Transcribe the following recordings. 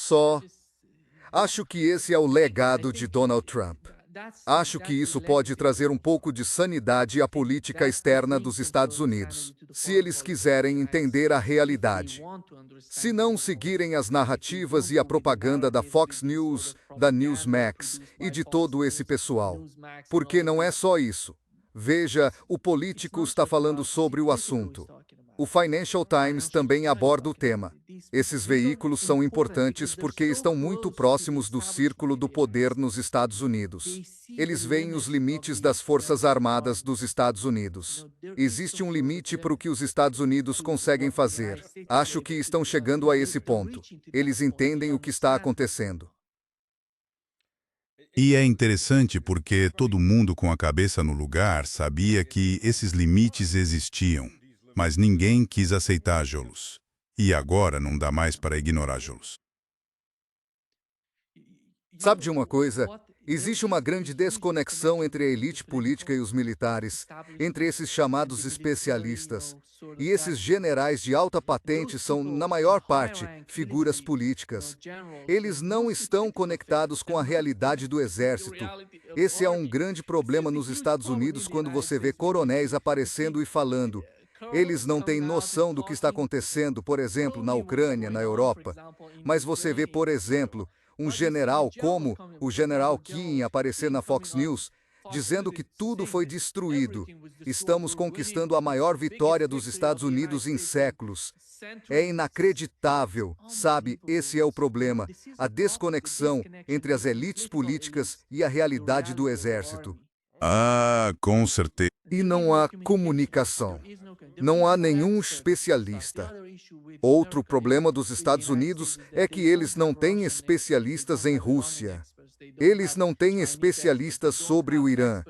só. Acho que esse é o legado de Donald Trump. Acho que isso pode trazer um pouco de sanidade à política externa dos Estados Unidos, se eles quiserem entender a realidade. Se não seguirem as narrativas e a propaganda da Fox News, da Newsmax e de todo esse pessoal. Porque não é só isso. Veja, o político está falando sobre o assunto. O Financial Times também aborda o tema. Esses veículos são importantes porque estão muito próximos do círculo do poder nos Estados Unidos. Eles veem os limites das Forças Armadas dos Estados Unidos. Existe um limite para o que os Estados Unidos conseguem fazer. Acho que estão chegando a esse ponto. Eles entendem o que está acontecendo. E é interessante porque todo mundo com a cabeça no lugar sabia que esses limites existiam, mas ninguém quis aceitá-los. E agora não dá mais para ignorá-los. Sabe de uma coisa? Existe uma grande desconexão entre a elite política e os militares, entre esses chamados especialistas. E esses generais de alta patente são, na maior parte, figuras políticas. Eles não estão conectados com a realidade do exército. Esse é um grande problema nos Estados Unidos quando você vê coronéis aparecendo e falando. Eles não têm noção do que está acontecendo, por exemplo, na Ucrânia, na Europa. Mas você vê, por exemplo, um general como o general King aparecer na Fox News, dizendo que tudo foi destruído. Estamos conquistando a maior vitória dos Estados Unidos em séculos. É inacreditável, sabe? Esse é o problema, a desconexão entre as elites políticas e a realidade do exército. Ah, com certeza. E não há comunicação. Não há nenhum especialista. Outro problema dos Estados Unidos é que eles não têm especialistas em Rússia. Eles não têm especialistas sobre o Irã.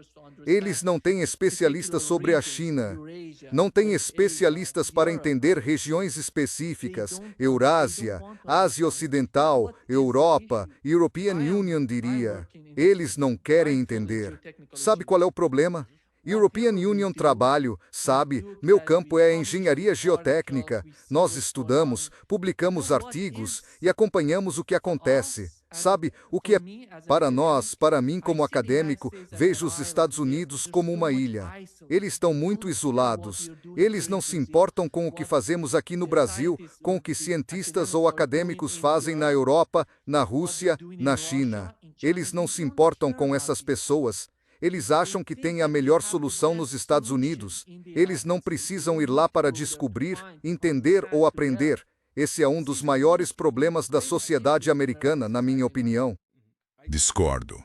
Eles não têm especialistas sobre a China. Não têm especialistas para entender regiões específicas, Eurásia, Ásia Ocidental, Europa, European Union diria. Eles não querem entender. Sabe qual é o problema? European Union trabalho, sabe, meu campo é a engenharia geotécnica. Nós estudamos, publicamos artigos e acompanhamos o que acontece. Sabe, o que é para nós, para mim como acadêmico, vejo os Estados Unidos como uma ilha. Eles estão muito isolados. Eles não se importam com o que fazemos aqui no Brasil, com o que cientistas ou acadêmicos fazem na Europa, na Rússia, na China. Eles não se importam com essas pessoas. Eles acham que têm a melhor solução nos Estados Unidos. Eles não precisam ir lá para descobrir, entender ou aprender. Esse é um dos maiores problemas da sociedade americana, na minha opinião. Discordo.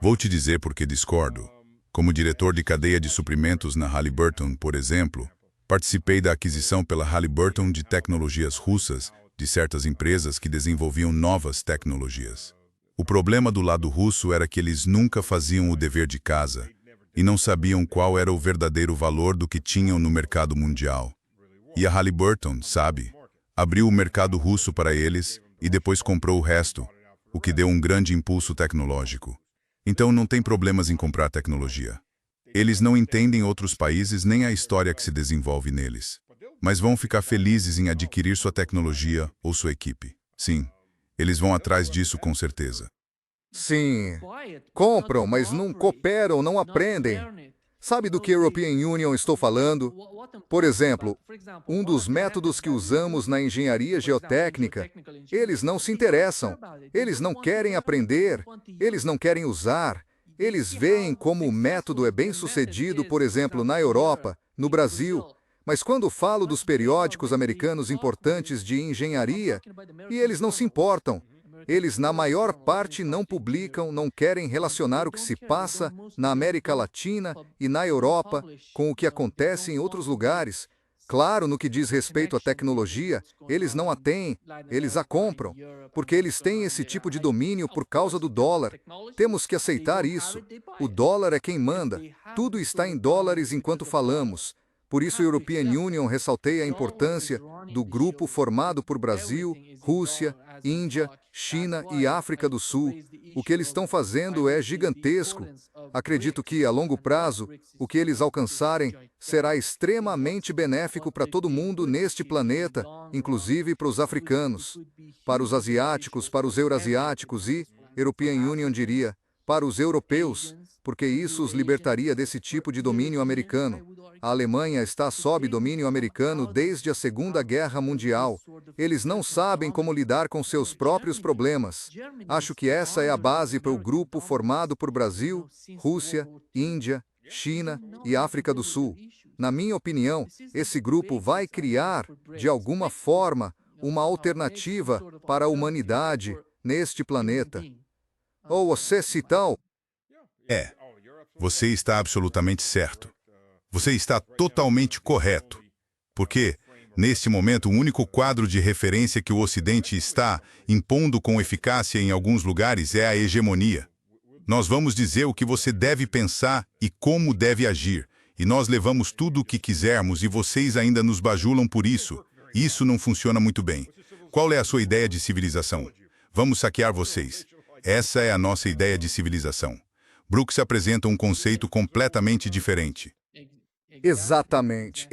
Vou te dizer por que discordo. Como diretor de cadeia de suprimentos na Halliburton, por exemplo, participei da aquisição pela Halliburton de tecnologias russas de certas empresas que desenvolviam novas tecnologias. O problema do lado russo era que eles nunca faziam o dever de casa e não sabiam qual era o verdadeiro valor do que tinham no mercado mundial. E a Halliburton, sabe, abriu o mercado russo para eles e depois comprou o resto, o que deu um grande impulso tecnológico. Então não tem problemas em comprar tecnologia. Eles não entendem outros países nem a história que se desenvolve neles. Mas vão ficar felizes em adquirir sua tecnologia ou sua equipe. Sim. Eles vão atrás disso com certeza. Sim, compram, mas não cooperam, não aprendem. Sabe do que European Union estou falando? Por exemplo, um dos métodos que usamos na engenharia geotécnica, eles não se interessam, eles não querem aprender, eles não querem usar. Eles veem como o método é bem sucedido, por exemplo, na Europa, no Brasil. Mas quando falo dos periódicos americanos importantes de engenharia, e eles não se importam. Eles, na maior parte, não publicam, não querem relacionar o que se passa na América Latina e na Europa com o que acontece em outros lugares. Claro, no que diz respeito à tecnologia, eles não a têm, eles a compram, porque eles têm esse tipo de domínio por causa do dólar. Temos que aceitar isso. O dólar é quem manda. Tudo está em dólares enquanto falamos. Por isso, a European Union ressaltei a importância do grupo formado por Brasil, Rússia, Índia, China e África do Sul. O que eles estão fazendo é gigantesco. Acredito que, a longo prazo, o que eles alcançarem será extremamente benéfico para todo mundo neste planeta, inclusive para os africanos, para os asiáticos, para os eurasiáticos e, European Union diria, para os europeus, porque isso os libertaria desse tipo de domínio americano. A Alemanha está sob domínio americano desde a Segunda Guerra Mundial. Eles não sabem como lidar com seus próprios problemas. Acho que essa é a base para o grupo formado por Brasil, Rússia, Índia, China e África do Sul. Na minha opinião, esse grupo vai criar, de alguma forma, uma alternativa para a humanidade neste planeta. Ou você citou? Você está absolutamente certo. Você está totalmente correto. Porque, neste momento, o único quadro de referência que o Ocidente está impondo com eficácia em alguns lugares é a hegemonia. Nós vamos dizer o que você deve pensar e como deve agir. E nós levamos tudo o que quisermos e vocês ainda nos bajulam por isso. Isso não funciona muito bem. Qual é a sua ideia de civilização? Vamos saquear vocês. Essa é a nossa ideia de civilização. Brooks apresenta um conceito completamente diferente. Exatamente.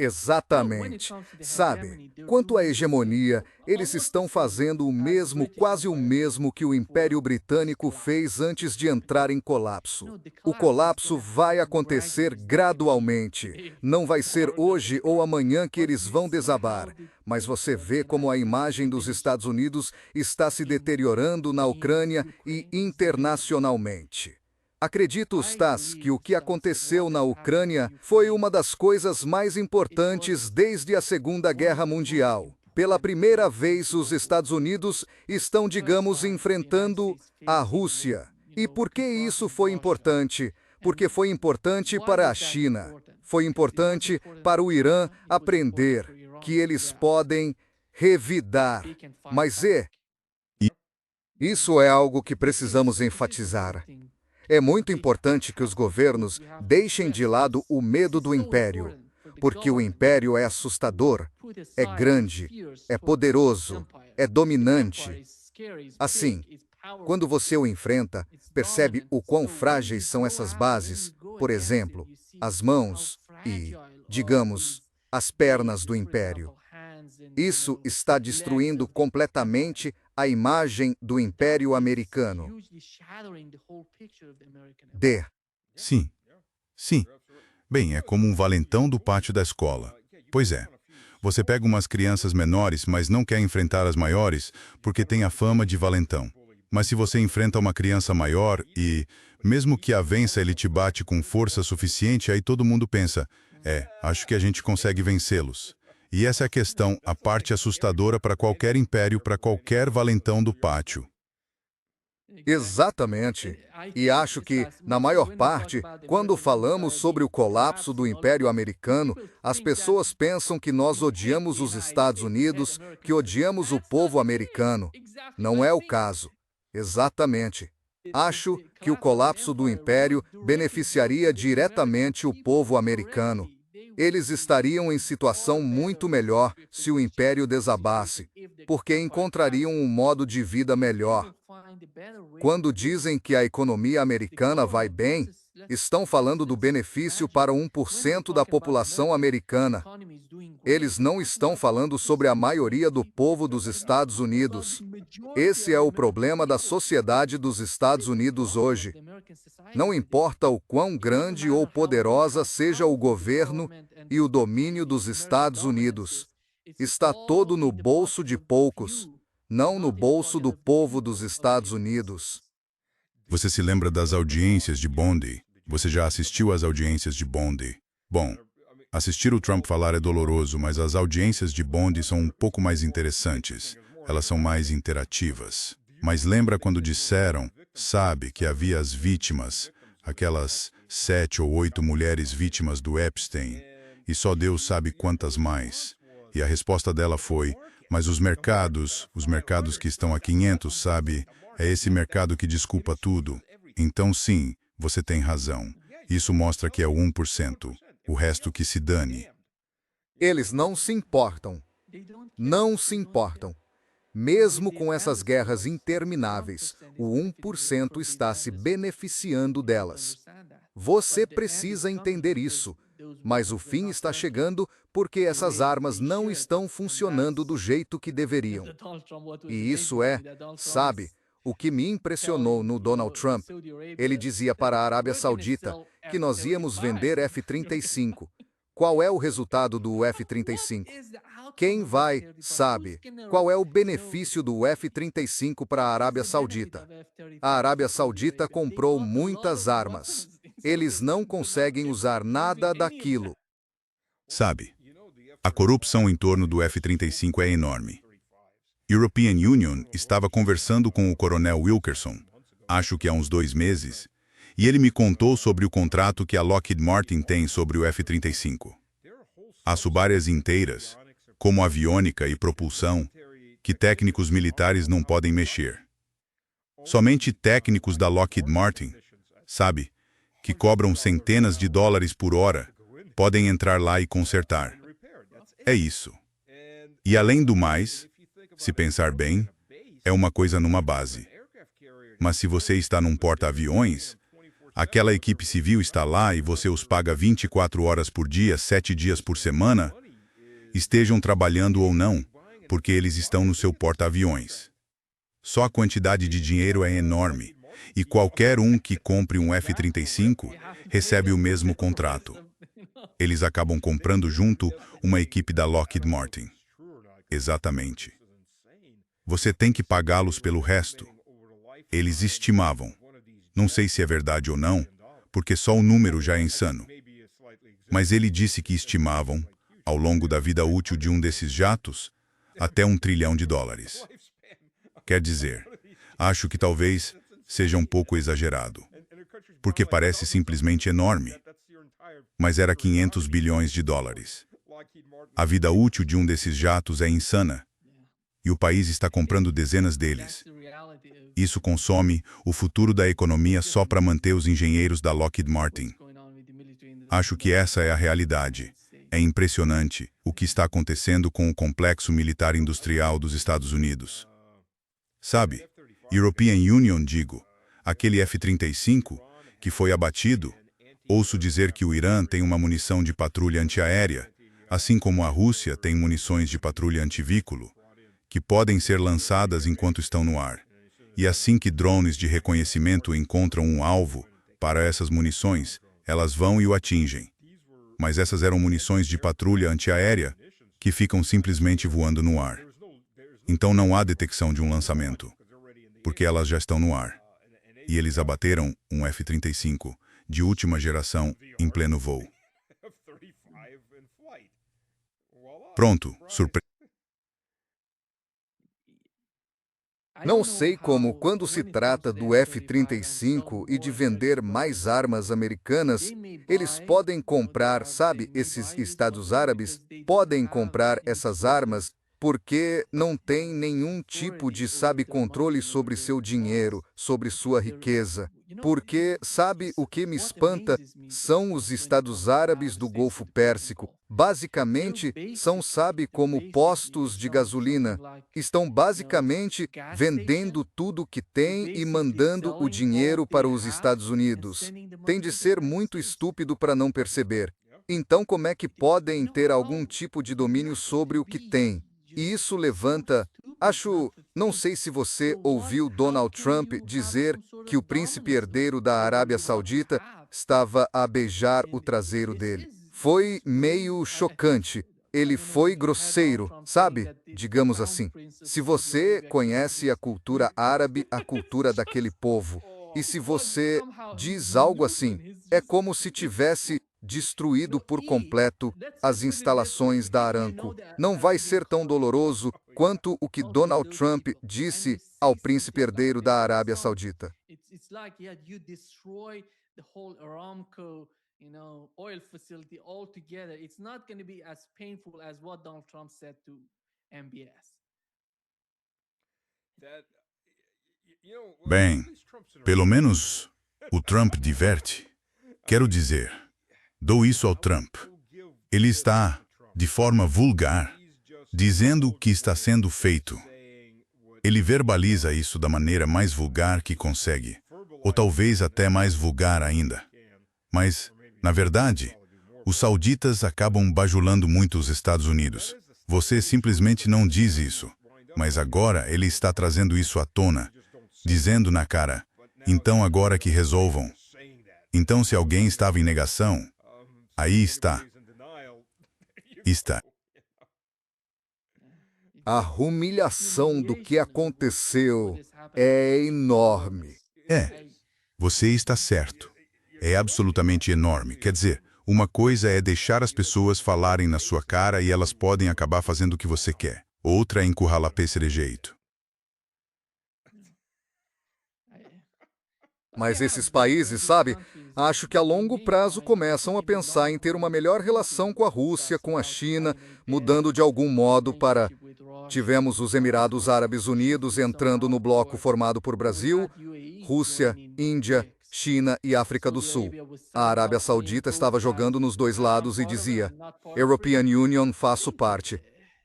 Sabe, quanto à hegemonia, eles estão fazendo o mesmo, quase o mesmo que o Império Britânico fez antes de entrar em colapso. O colapso vai acontecer gradualmente. Não vai ser hoje ou amanhã que eles vão desabar. Mas você vê como a imagem dos Estados Unidos está se deteriorando na Ucrânia e internacionalmente. Acredito, Stas, que o que aconteceu na Ucrânia foi uma das coisas mais importantes desde a Segunda Guerra Mundial. Pela primeira vez, os Estados Unidos estão, digamos, enfrentando a Rússia. E por que isso foi importante? Porque foi importante para a China. Foi importante para o Irã aprender que eles podem revidar. Mas isso é algo que precisamos enfatizar. É muito importante que os governos deixem de lado o medo do império, porque o império é assustador, é grande, é poderoso, é dominante. Assim, quando você o enfrenta, percebe o quão frágeis são essas bases, por exemplo, as mãos e, digamos, as pernas do império. Isso está destruindo completamente a imagem do Império Americano. Sim. Bem, é como um valentão do pátio da escola. Pois é. Você pega umas crianças menores, mas não quer enfrentar as maiores, porque tem a fama de valentão. Mas se você enfrenta uma criança maior e, mesmo que a vença, ele te bate com força suficiente, aí todo mundo pensa, acho que a gente consegue vencê-los. E essa é a questão, a parte assustadora para qualquer império, para qualquer valentão do pátio. Exatamente. E acho que, na maior parte, quando falamos sobre o colapso do Império Americano, as pessoas pensam que nós odiamos os Estados Unidos, que odiamos o povo americano. Não é o caso. Exatamente. Acho que o colapso do Império beneficiaria diretamente o povo americano. Eles estariam em situação muito melhor se o Império desabasse, porque encontrariam um modo de vida melhor. Quando dizem que a economia americana vai bem, estão falando do benefício para 1% da população americana. Eles não estão falando sobre a maioria do povo dos Estados Unidos. Esse é o problema da sociedade dos Estados Unidos hoje. Não importa o quão grande ou poderosa seja o governo e o domínio dos Estados Unidos, está todo no bolso de poucos, não no bolso do povo dos Estados Unidos. Você se lembra das audiências de Bondi? Você já assistiu às audiências de Bondi? Bom, assistir o Trump falar é doloroso, mas as audiências de Bondi são um pouco mais interessantes. Elas são mais interativas. Mas lembra quando disseram, sabe, que havia as vítimas, aquelas 7 ou 8 mulheres vítimas do Epstein, e só Deus sabe quantas mais. E a resposta dela foi, mas os mercados que estão a 500, sabe, é esse mercado que desculpa tudo. Então sim, você tem razão. Isso mostra que é o 1%, o resto que se dane. Eles não se importam. Não se importam. Mesmo com essas guerras intermináveis, o 1% está se beneficiando delas. Você precisa entender isso. Mas o fim está chegando porque essas armas não estão funcionando do jeito que deveriam. E isso sabe, o que me impressionou no Donald Trump. Ele dizia para a Arábia Saudita que nós íamos vender F-35. Qual é o resultado do F-35? Quem sabe, qual é o benefício do F-35 para a Arábia Saudita? A Arábia Saudita comprou muitas armas. Eles não conseguem usar nada daquilo. Sabe, a corrupção em torno do F-35 é enorme. European Union estava conversando com o coronel Wilkerson, acho que há uns 2 meses, e ele me contou sobre o contrato que a Lockheed Martin tem sobre o F-35. Há subáreas inteiras, como aviônica e propulsão, que técnicos militares não podem mexer. Somente técnicos da Lockheed Martin, sabe, que cobram centenas de dólares por hora, podem entrar lá e consertar. É isso. E além do mais, se pensar bem, é uma coisa numa base. Mas se você está num porta-aviões, aquela equipe civil está lá e você os paga 24 horas por dia, 7 dias por semana, estejam trabalhando ou não, porque eles estão no seu porta-aviões. Só a quantidade de dinheiro é enorme, e qualquer um que compre um F-35 recebe o mesmo contrato. Eles acabam comprando junto uma equipe da Lockheed Martin. Exatamente. Você tem que pagá-los pelo resto. Eles estimavam. Não sei se é verdade ou não, porque só o número já é insano. Mas ele disse que estimavam, ao longo da vida útil de um desses jatos, até $1 trilhão. Quer dizer, acho que talvez seja um pouco exagerado, porque parece simplesmente enorme, mas era $500 bilhões. A vida útil de um desses jatos é insana, e o país está comprando dezenas deles. Isso consome o futuro da economia só para manter os engenheiros da Lockheed Martin. Acho que essa é a realidade. É impressionante o que está acontecendo com o complexo militar industrial dos Estados Unidos. Sabe, European Union, aquele F-35 que foi abatido, ouço dizer que o Irã tem uma munição de patrulha antiaérea, assim como a Rússia tem munições de patrulha antivículo, que podem ser lançadas enquanto estão no ar. E assim que drones de reconhecimento encontram um alvo para essas munições, elas vão e o atingem. Mas essas eram munições de patrulha antiaérea que ficam simplesmente voando no ar. Então não há detecção de um lançamento, porque elas já estão no ar. E eles abateram um F-35 de última geração em pleno voo. Pronto, surpresa. Não sei como, quando se trata do F-35 e de vender mais armas americanas, eles podem comprar, sabe, esses Estados Árabes podem comprar essas armas porque não tem nenhum tipo de, sabe, controle sobre seu dinheiro, sobre sua riqueza. Porque, sabe, o que me espanta são os Estados Árabes do Golfo Pérsico. Basicamente, são, sabe, como postos de gasolina. Estão basicamente vendendo tudo que tem e mandando o dinheiro para os Estados Unidos. Tem de ser muito estúpido para não perceber. Então, como é que podem ter algum tipo de domínio sobre o que tem? E isso levanta, não sei se você ouviu Donald Trump dizer que o príncipe herdeiro da Arábia Saudita estava a beijar o traseiro dele. Foi meio chocante. Ele foi grosseiro, sabe? Digamos assim. Se você conhece a cultura árabe, a cultura daquele povo, e se você diz algo assim, é como se tivesse destruído por completo as instalações da Aramco. Não vai ser tão doloroso quanto o que Donald Trump disse ao príncipe herdeiro da Arábia Saudita. Oil facility altogether. It's not going to be as painful as what Donald Trump said to MBS. Bem, pelo menos o Trump diverte. Quero dizer, dou isso ao Trump. Ele está de forma vulgar, dizendo o que está sendo feito. Ele verbaliza isso da maneira mais vulgar que consegue, ou talvez até mais vulgar ainda. Mas, na verdade, os sauditas acabam bajulando muito os Estados Unidos. Você simplesmente não diz isso, mas agora ele está trazendo isso à tona, dizendo na cara, então agora que resolvam. Então se alguém estava em negação, aí está. Está. A humilhação do que aconteceu é enorme. Você está certo. É absolutamente enorme. Quer dizer, uma coisa é deixar as pessoas falarem na sua cara e elas podem acabar fazendo o que você quer. Outra é encurralar de jeito. Mas esses países, sabe, acho que a longo prazo começam a pensar em ter uma melhor relação com a Rússia, com a China, mudando de algum modo para... Tivemos os Emirados Árabes Unidos entrando no bloco formado por Brasil, Rússia, Índia, China e África do Sul. A Arábia Saudita estava jogando nos dois lados e dizia, European Union, faço parte.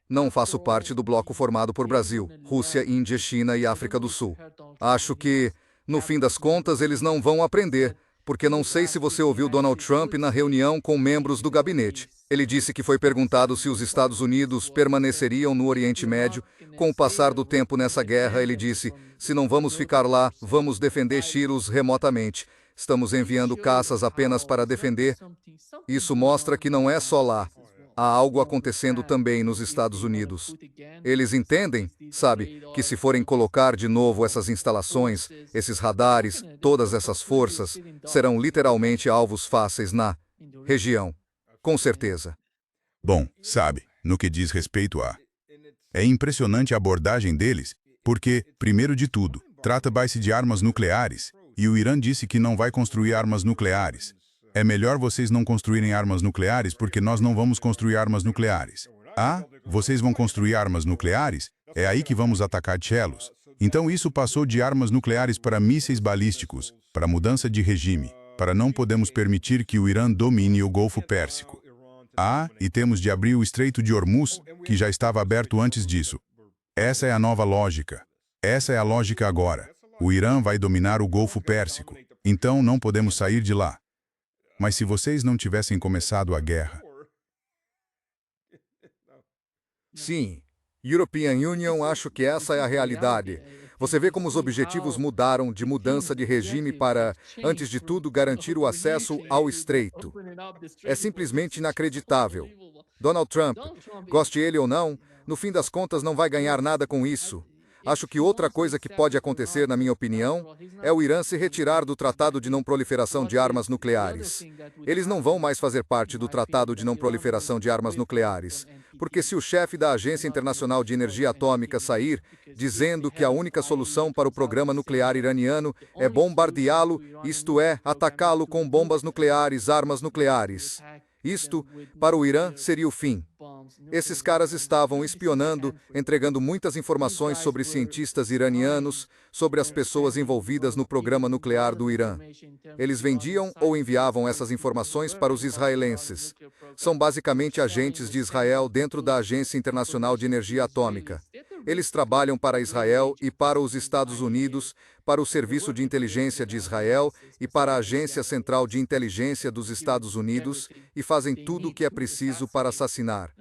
Não faço parte do bloco formado por Brasil, Rússia, Índia, China e África do Sul. Acho que, no fim das contas, eles não vão aprender, porque não sei se você ouviu Donald Trump na reunião com membros do gabinete. Ele disse que foi perguntado se os Estados Unidos permaneceriam no Oriente Médio. Com o passar do tempo nessa guerra, ele disse, se não vamos ficar lá, vamos defender Shiros remotamente. Estamos enviando caças apenas para defender. Isso mostra que não é só lá. Há algo acontecendo também nos Estados Unidos. Eles entendem, sabe, que se forem colocar de novo essas instalações, esses radares, todas essas forças, serão literalmente alvos fáceis na região. Com certeza. Bom, sabe, no que diz respeito a... É impressionante a abordagem deles, porque, primeiro de tudo, trata-se de armas nucleares, e o Irã disse que não vai construir armas nucleares. É melhor vocês não construírem armas nucleares porque nós não vamos construir armas nucleares. Ah, vocês vão construir armas nucleares? É aí que vamos atacar Chelos. Então isso passou de armas nucleares para mísseis balísticos, para mudança de regime, para não podemos permitir que o Irã domine o Golfo Pérsico. Ah, e temos de abrir o Estreito de Hormuz, que já estava aberto antes disso. Essa é a nova lógica. Essa é a lógica agora. O Irã vai dominar o Golfo Pérsico, então não podemos sair de lá. Mas se vocês não tivessem começado a guerra... Sim, European Union, acho que essa é a realidade. Você vê como os objetivos mudaram de mudança de regime para, antes de tudo, garantir o acesso ao estreito. É simplesmente inacreditável. Donald Trump, goste ele ou não, no fim das contas não vai ganhar nada com isso. Acho que outra coisa que pode acontecer, na minha opinião, é o Irã se retirar do Tratado de Não Proliferação de Armas Nucleares. Eles não vão mais fazer parte do Tratado de Não Proliferação de Armas Nucleares, porque se o chefe da Agência Internacional de Energia Atômica sair dizendo que a única solução para o programa nuclear iraniano é bombardeá-lo, isto é, atacá-lo com bombas nucleares, armas nucleares. Isto, para o Irã, seria o fim. Esses caras estavam espionando, entregando muitas informações sobre cientistas iranianos, sobre as pessoas envolvidas no programa nuclear do Irã. Eles vendiam ou enviavam essas informações para os israelenses. São basicamente agentes de Israel dentro da Agência Internacional de Energia Atômica. Eles trabalham para Israel e para os Estados Unidos, para o Serviço de Inteligência de Israel e para a Agência Central de Inteligência dos Estados Unidos e fazem tudo o que é preciso para assassinar.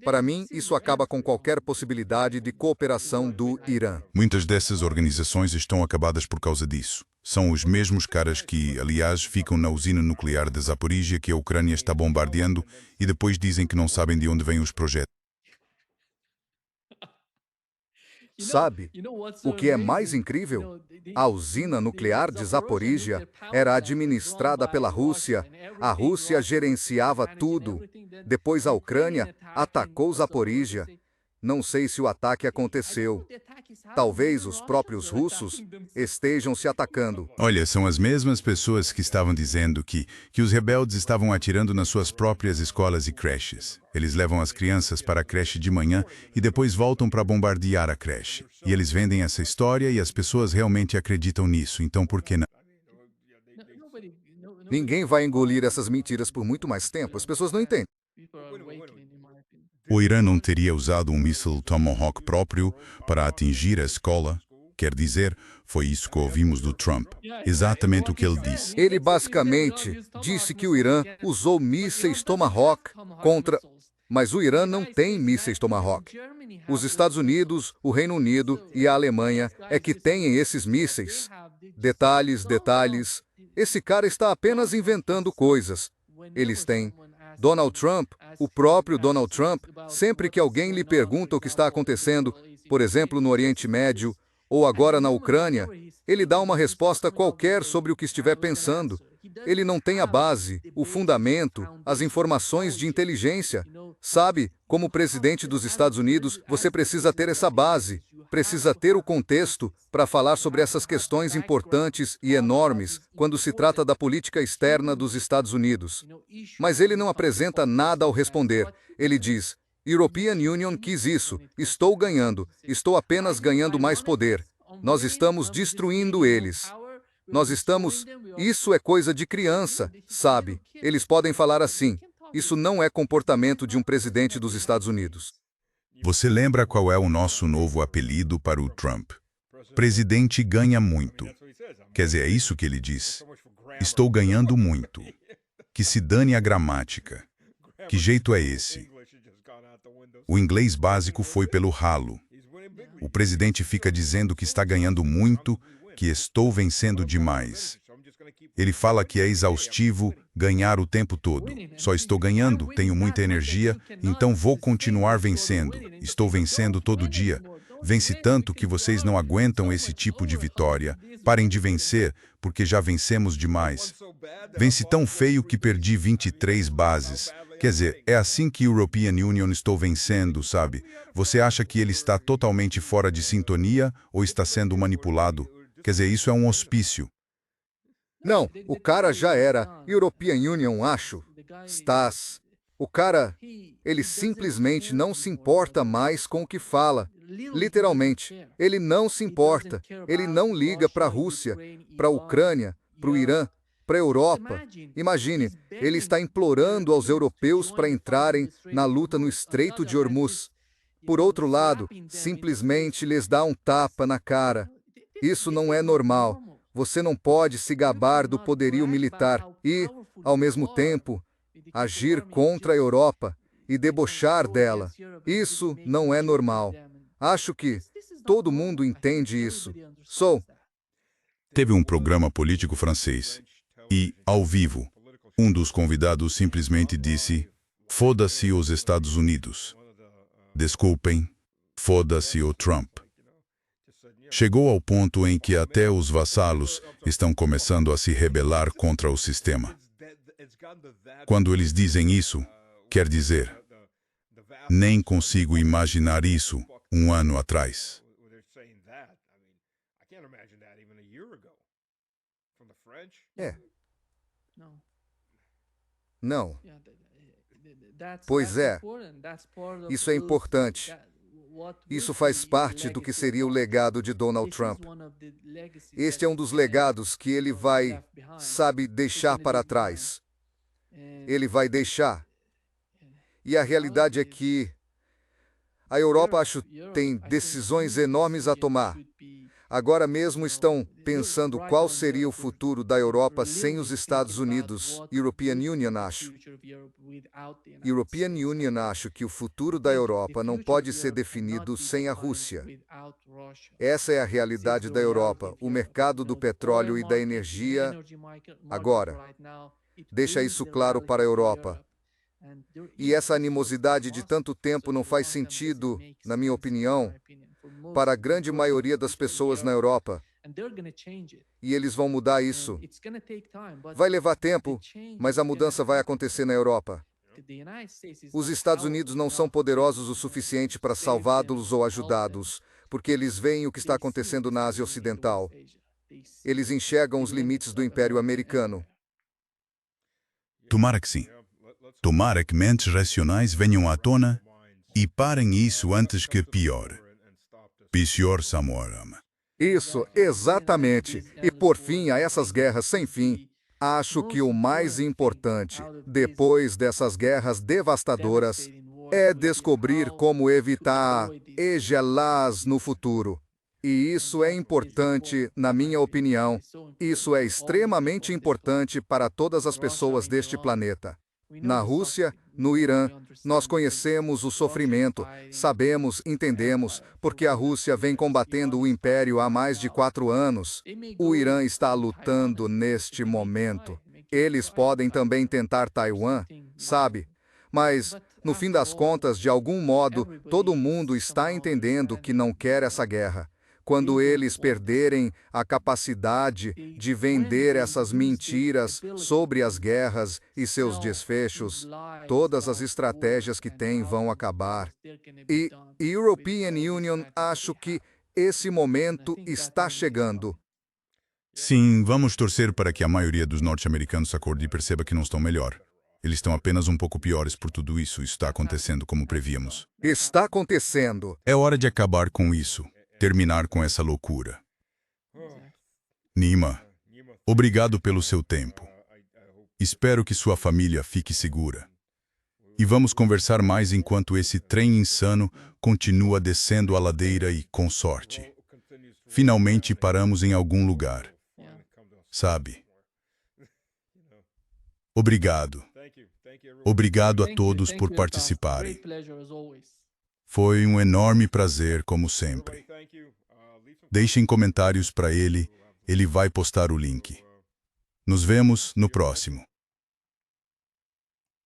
Para mim, isso acaba com qualquer possibilidade de cooperação do Irã. Muitas dessas organizações estão acabadas por causa disso. São os mesmos caras que, aliás, ficam na usina nuclear de Zaporizhia que a Ucrânia está bombardeando e depois dizem que não sabem de onde vêm os projetos. Sabe, o que é mais incrível? A usina nuclear de Zaporizhia era administrada pela Rússia. A Rússia gerenciava tudo. Depois a Ucrânia atacou Zaporizhia. Não sei se o ataque aconteceu. Talvez os próprios russos estejam se atacando. Olha, são as mesmas pessoas que estavam dizendo que os rebeldes estavam atirando nas suas próprias escolas e creches. Eles levam as crianças para a creche de manhã e depois voltam para bombardear a creche. E eles vendem essa história e as pessoas realmente acreditam nisso, então por que não? Ninguém vai engolir essas mentiras por muito mais tempo. As pessoas não entendem. O Irã não teria usado um míssil Tomahawk próprio para atingir a escola? Quer dizer, foi isso que ouvimos do Trump. Exatamente o que ele disse. Ele basicamente disse que o Irã usou mísseis Tomahawk contra... Mas o Irã não tem mísseis Tomahawk. Os Estados Unidos, o Reino Unido e a Alemanha é que têm esses mísseis. Detalhes, detalhes. Esse cara está apenas inventando coisas. Eles têm. Donald Trump, o próprio Donald Trump, sempre que alguém lhe pergunta o que está acontecendo, por exemplo, no Oriente Médio, ou agora na Ucrânia, ele dá uma resposta qualquer sobre o que estiver pensando. Ele não tem a base, o fundamento, as informações de inteligência. Sabe, como presidente dos Estados Unidos, você precisa ter essa base, precisa ter o contexto para falar sobre essas questões importantes e enormes quando se trata da política externa dos Estados Unidos. Mas ele não apresenta nada ao responder. Ele diz: European Union quis isso, estou ganhando, estou apenas ganhando mais poder. Nós estamos destruindo eles. Nós estamos... Isso é coisa de criança, sabe? Eles podem falar assim. Isso não é comportamento de um presidente dos Estados Unidos. Você lembra qual é o nosso novo apelido para o Trump? Presidente ganha muito. Quer dizer, é isso que ele diz. Estou ganhando muito. Que se dane a gramática. Que jeito é esse? O inglês básico foi pelo ralo. O presidente fica dizendo que está ganhando muito, que estou vencendo demais. Ele fala que é exaustivo ganhar o tempo todo. Só estou ganhando, tenho muita energia, então vou continuar vencendo. Estou vencendo todo dia. Vence tanto que vocês não aguentam esse tipo de vitória. Parem de vencer, porque já vencemos demais. Vence tão feio que perdi 23 bases. Quer dizer, é assim que o European Union estou vencendo, sabe? Você acha que ele está totalmente fora de sintonia ou está sendo manipulado? Quer dizer, isso é um hospício. Não, o cara já era European Union, acho. Estás. O cara, ele simplesmente não se importa mais com o que fala. Literalmente, ele não se importa. Ele não liga para a Rússia, para a Ucrânia, para o Irã, para a Europa. Imagine, ele está implorando aos europeus para entrarem na luta no Estreito de Hormuz. Por outro lado, simplesmente lhes dá um tapa na cara. Isso não é normal. Você não pode se gabar do poderio militar e, ao mesmo tempo, agir contra a Europa e debochar dela. Isso não é normal. Acho que todo mundo entende isso. Teve um programa político francês e, ao vivo, um dos convidados simplesmente disse: "Foda-se os Estados Unidos. Desculpem, foda-se o Trump." Chegou ao ponto em que até os vassalos estão começando a se rebelar contra o sistema. Quando eles dizem isso, quer dizer, nem consigo imaginar isso um ano atrás. Não. Pois é. Isso é importante. Isso faz parte do que seria o legado de Donald Trump. Este é um dos legados que ele vai, sabe, deixar para trás. Ele vai deixar. E a realidade é que a Europa, acho, tem decisões enormes a tomar. Agora mesmo estão pensando qual seria o futuro da Europa sem os Estados Unidos. European Union, acho. European Union, acho que o futuro da Europa não pode ser definido sem a Rússia. Essa é a realidade da Europa, o mercado do petróleo e da energia. Agora, deixa isso claro para a Europa. E essa animosidade de tanto tempo não faz sentido, na minha opinião, para a grande maioria das pessoas na Europa. E eles vão mudar isso. Vai levar tempo, mas a mudança vai acontecer na Europa. Os Estados Unidos não são poderosos o suficiente para salvá-los ou ajudá-los, porque eles veem o que está acontecendo na Ásia Ocidental. Eles enxergam os limites do Império Americano. Tomara que sim. Tomara que mentes racionais venham à tona e parem isso antes que pior. Pior Samoram. Isso, exatamente. E por fim, a essas guerras sem fim, acho que o mais importante, depois dessas guerras devastadoras, é descobrir como evitar EGLAs no futuro. E isso é importante, na minha opinião. Isso é extremamente importante para todas as pessoas deste planeta. Na Rússia, no Irã, nós conhecemos o sofrimento, sabemos, entendemos, porque a Rússia vem combatendo o Império há mais de 4 anos. O Irã está lutando neste momento. Eles podem também tentar Taiwan, sabe? Mas, no fim das contas, de algum modo, todo mundo está entendendo que não quer essa guerra. Quando eles perderem a capacidade de vender essas mentiras sobre as guerras e seus desfechos, todas as estratégias que têm vão acabar. E European Union, acho que esse momento está chegando. Sim, vamos torcer para que a maioria dos norte-americanos acorde e perceba que não estão melhor. Eles estão apenas um pouco piores por tudo isso. Isso está acontecendo como prevíamos. Está acontecendo. É hora de acabar com isso. Terminar com essa loucura. Nima, obrigado pelo seu tempo. Espero que sua família fique segura. E vamos conversar mais enquanto esse trem insano continua descendo a ladeira e, com sorte, finalmente paramos em algum lugar. Sabe? Obrigado. Obrigado a todos por participarem. Foi um enorme prazer, como sempre. Deixem comentários para ele vai postar o link. Nos vemos no próximo.